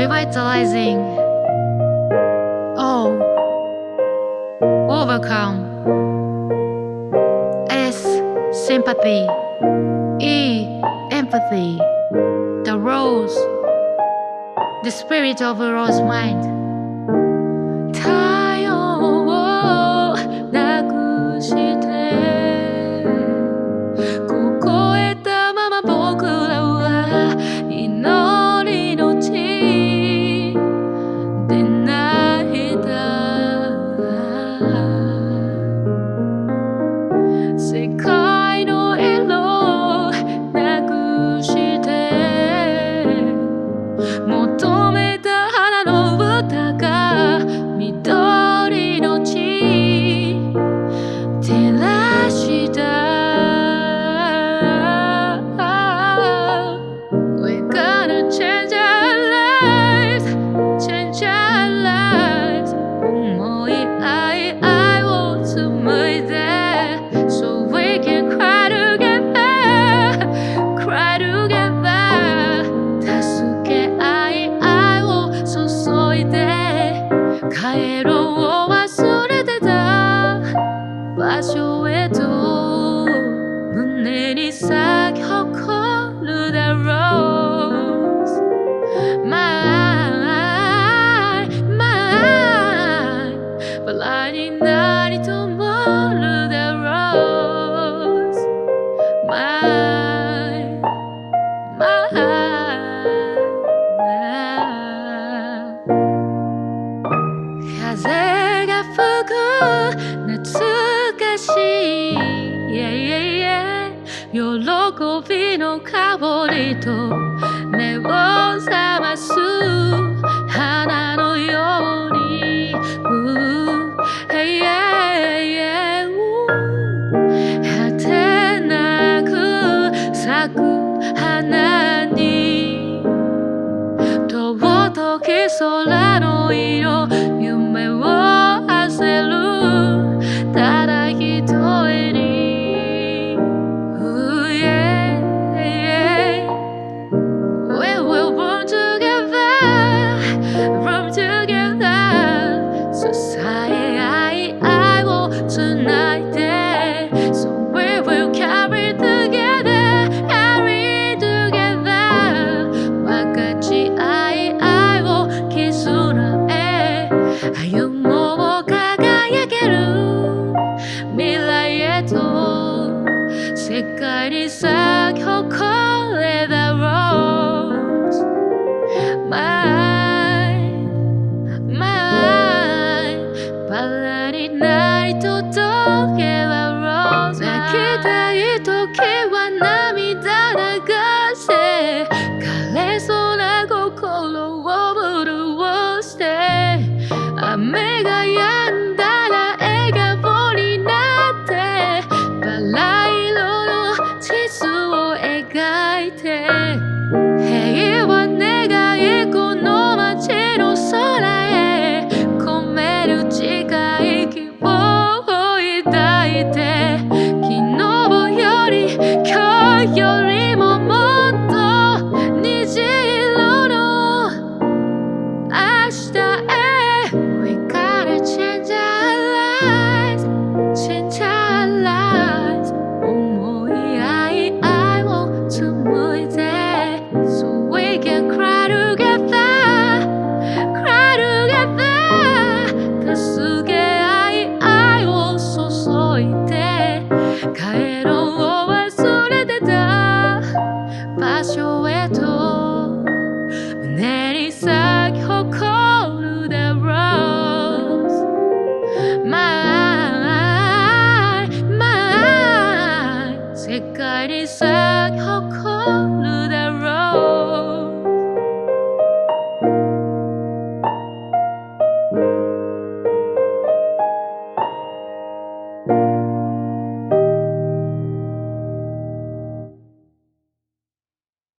revitalizing O overcome S sympathy E empathy the rose the spirit of a rose mind 太陽をなくして凍えたまま僕らは祈りの地で泣いた世界の色なくして求めた花の歌が緑の地照らした We're gonna change our lives change our lives 思い合い愛を紡いで So we can cry together cry together 助け合い愛を注いで帰ろう忘れてた場所へと胸に咲き誇る The rose Myバラになりともる The rose My風が吹く懐かしい 喜びの香りと目を覚ます花のように果てなく咲く花に尊き空の色夢を馳せるただ一人に Ooh, yeah, yeah. We will burn together burn together 支え合い愛をつないで So we will carry together carry together 分かち合い愛を絆へ歩もう輝ける未来へと世界に咲き誇れ The rose Mine Mine バラになり届け The rose 泣きたい時は涙流せ枯れそうな心を潤して雨が止んだら笑顔になってバラ色の地図を描いて